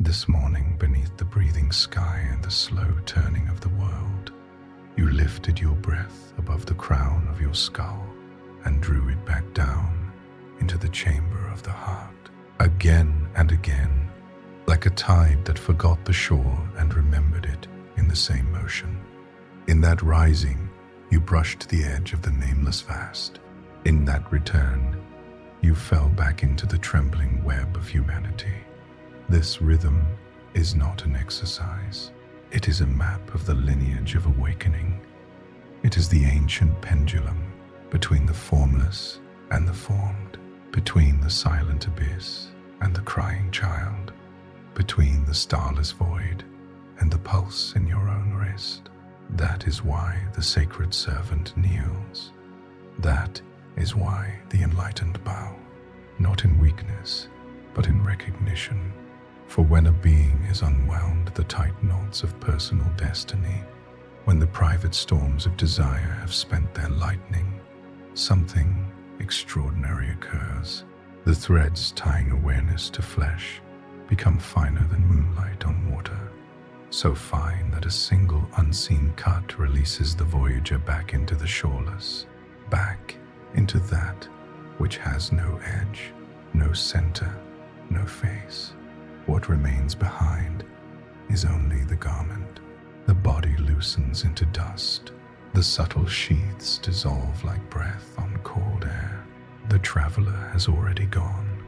this morning, beneath the breathing sky and the slow turning of the world, you lifted your breath above the crown of your skull and drew it back down into the chamber of the heart. Again and again, like a tide that forgot the shore and remembered it in the same motion. In that rising, you brushed the edge of the nameless vast. In that return, you fell back into the trembling web of humanity. This rhythm is not an exercise. It is a map of the lineage of awakening. It is the ancient pendulum between the formless and the formed, between the silent abyss and the crying child, between the starless void and the pulse in your own wrist. That is why the sacred servant kneels. That is why the enlightened bow, not in weakness, but in recognition. For when a being is unwound the tight knots of personal destiny, when the private storms of desire have spent their lightning, something extraordinary occurs. The threads tying awareness to flesh become finer than moonlight on water, so fine that a single unseen cut releases the voyager back into the shoreless, back into that which has no edge, no center, no face. What remains behind is only the garment. The body loosens into dust. The subtle sheaths dissolve like breath on cold air. The traveler has already gone.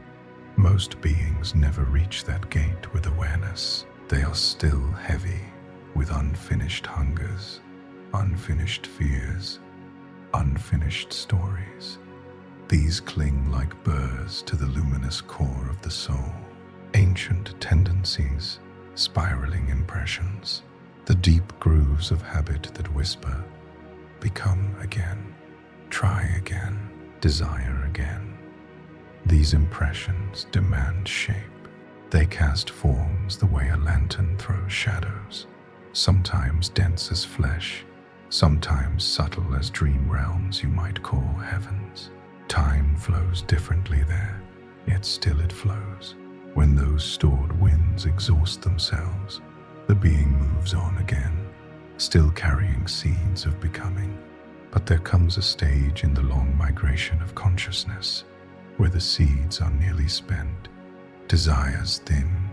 Most beings never reach that gate with awareness. They are still heavy with unfinished hungers, unfinished fears, unfinished stories. These cling like burrs to the luminous core of the soul. Ancient tendencies, spiraling impressions, the deep grooves of habit that whisper, become again, try again, desire again. These impressions demand shape. They cast forms the way a lantern throws shadows, sometimes dense as flesh, sometimes subtle as dream realms you might call heavens. Time flows differently there, yet still it flows. When those stored winds exhaust themselves, the being moves on again, still carrying seeds of becoming. But there comes a stage in the long migration of consciousness where the seeds are nearly spent, desires thin,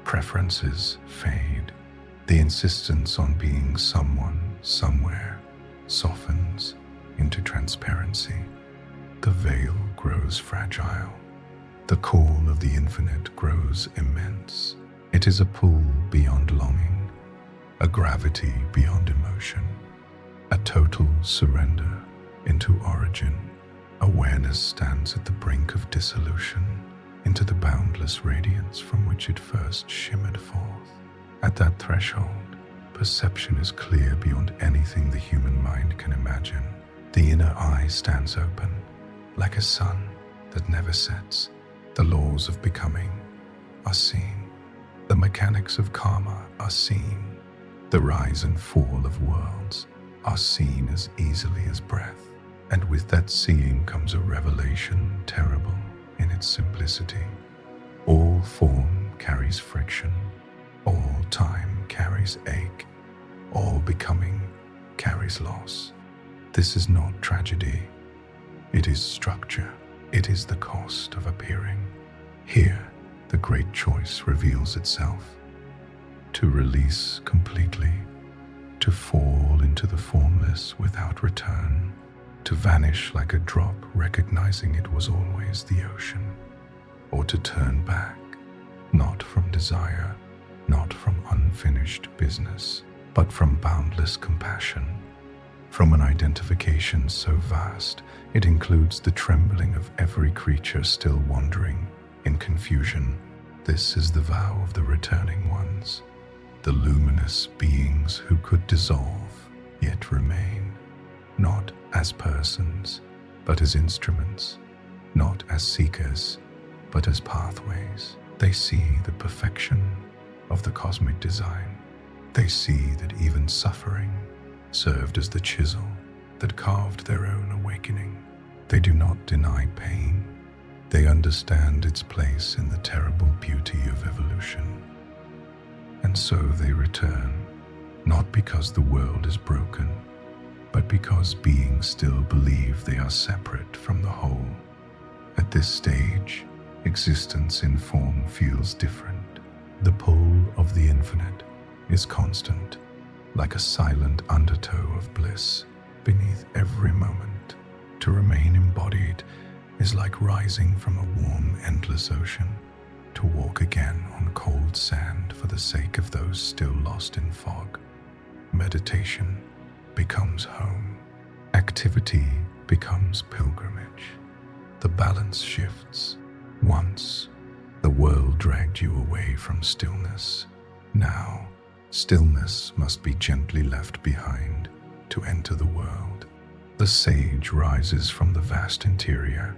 preferences fade. The insistence on being someone, somewhere, softens into transparency. The veil grows fragile. The call of the infinite grows immense. It is a pull beyond longing, a gravity beyond emotion, a total surrender into origin. Awareness stands at the brink of dissolution into the boundless radiance from which it first shimmered forth. At that threshold, perception is clear beyond anything the human mind can imagine. The inner eye stands open, like a sun that never sets. The laws of becoming are seen. The mechanics of karma are seen. The rise and fall of worlds are seen as easily as breath. And with that seeing comes a revelation terrible in its simplicity. All form carries friction. All time carries ache. All becoming carries loss. This is not tragedy. It is structure. It is the cost of appearing. Here, the great choice reveals itself. To release completely, to fall into the formless without return, to vanish like a drop recognizing it was always the ocean, or to turn back, not from desire, not from unfinished business, but from boundless compassion, from an identification so vast it includes the trembling of every creature still wandering in confusion. This is the vow of the returning ones, the luminous beings who could dissolve yet remain, not as persons, but as instruments, not as seekers, but as pathways. They see the perfection of the cosmic design. They see that even suffering served as the chisel that carved their own awakening. They do not deny pain. They understand its place in the terrible beauty of evolution. so they return, not because the world is broken, but because beings still believe they are separate from the whole. At this stage, existence in form feels different. The pull of the infinite is constant, like a silent undertow of bliss beneath every moment. To remain embodied is like rising from a warm, endless ocean, to walk again on cold sand for the sake of those still lost in fog. Meditation becomes home. Activity becomes pilgrimage. The balance shifts. Once, the world dragged you away from stillness. Now, stillness must be gently left behind to enter the world. The sage rises from the vast interior,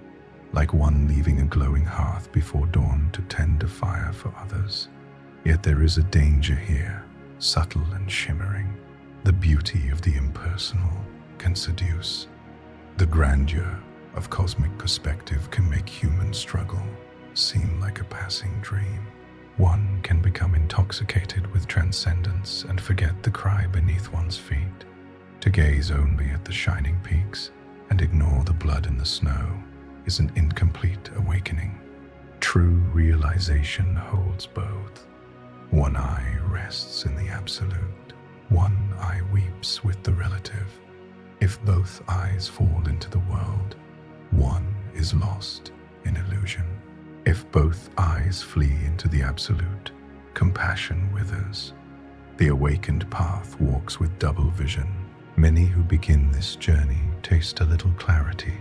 like one leaving a glowing hearth before dawn to tend a fire for others. Yet there is a danger here, subtle and shimmering. The beauty of the impersonal can seduce. The grandeur of cosmic perspective can make human struggle seem like a passing dream. One can become intoxicated with transcendence and forget the cry beneath one's feet. To gaze only at the shining peaks and ignore the blood in the snow is an incomplete awakening. True realization holds both. One eye rests in the absolute. One eye weeps with the relative. If both eyes fall into the world, one is lost in illusion. If both eyes flee into the absolute, compassion withers. The awakened path walks with double vision. Many who begin this journey taste a little clarity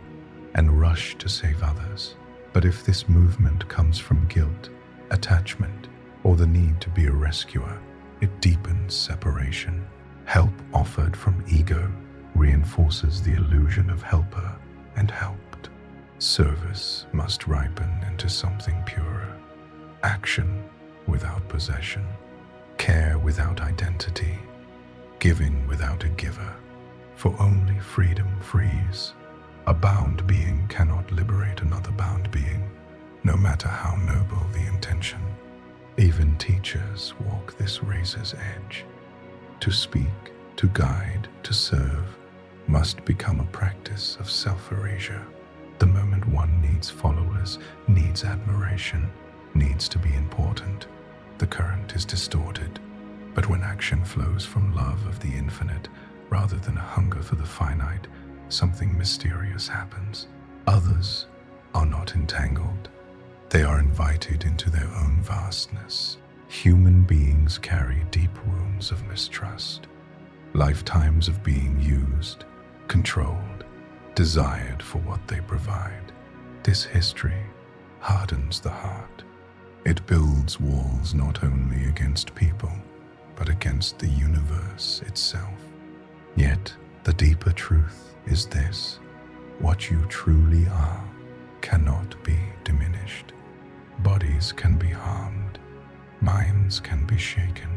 and rush to save others. But if this movement comes from guilt, attachment, or the need to be a rescuer, it deepens separation. Help offered from ego reinforces the illusion of helper and helped. Service must ripen into something purer. Action without possession. Care without identity. Giving without a giver. For only freedom frees. A bound being cannot liberate another bound being, no matter how noble the intention. Even teachers walk this razor's edge. To speak, to guide, to serve, must become a practice of self-erasure. The moment one needs followers, needs admiration, needs to be important, the current is distorted. But when action flows from love of the infinite, rather than a hunger for the finite, something mysterious happens. Others are not entangled. They are invited into their own vastness. Human beings carry deep wounds of mistrust, lifetimes of being used, controlled, desired for what they provide. This history hardens the heart. It builds walls not only against people, but against the universe itself. Yet, the deeper truth is this: what you truly are cannot be diminished. Bodies can be harmed, minds can be shaken,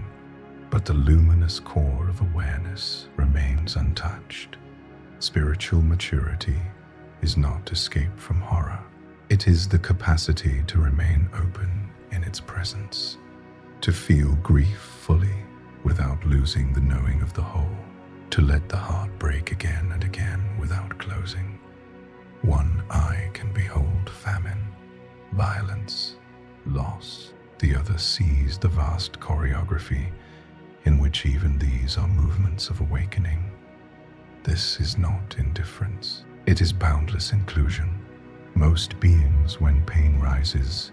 but the luminous core of awareness remains untouched. Spiritual maturity is not escape from horror. It is the capacity to remain open in its presence, to feel grief fully without losing the knowing of the whole, to let the heart break again and again without closing. One eye can behold famine, violence, loss. The other sees the vast choreography in which even these are movements of awakening. This is not indifference. It is boundless inclusion. Most beings, when pain rises,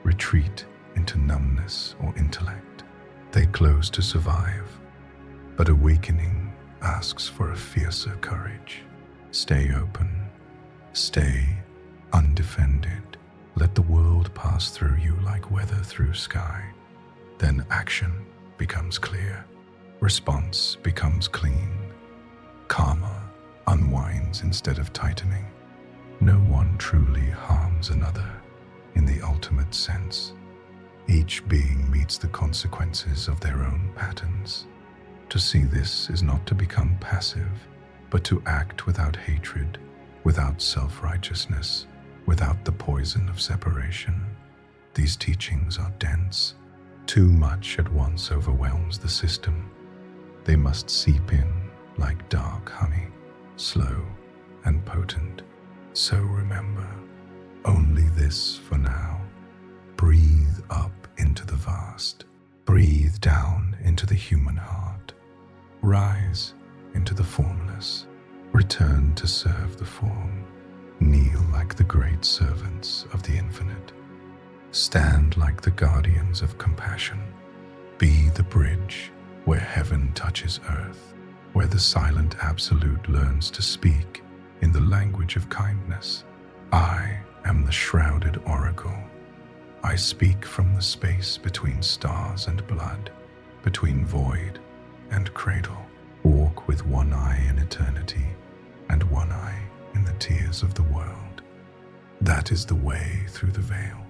retreat into numbness or intellect. They close to survive. But awakening asks for a fiercer courage. Stay open. Stay undefended. Let the world pass through you like weather through sky. Then action becomes clear. Response becomes clean. Karma unwinds instead of tightening. No one truly harms another in the ultimate sense. Each being meets the consequences of their own patterns. To see this is not to become passive, but to act without hatred, without self-righteousness, without the poison of separation. These teachings are dense. Too much at once overwhelms the system. They must seep in like dark honey, slow and potent. So remember, only this for now. Breathe up into the vast. Breathe down into the human heart. Rise into the formless. Return to serve the form. Kneel like the great servants of the infinite. Stand like the guardians of compassion. Be the bridge where heaven touches earth, where the silent absolute learns to speak in the language of kindness. I am the shrouded oracle. I speak from the space between stars and blood, between void and cradle. Walk with one eye in eternity and one eye in the tears of the world. That is the way through the veil.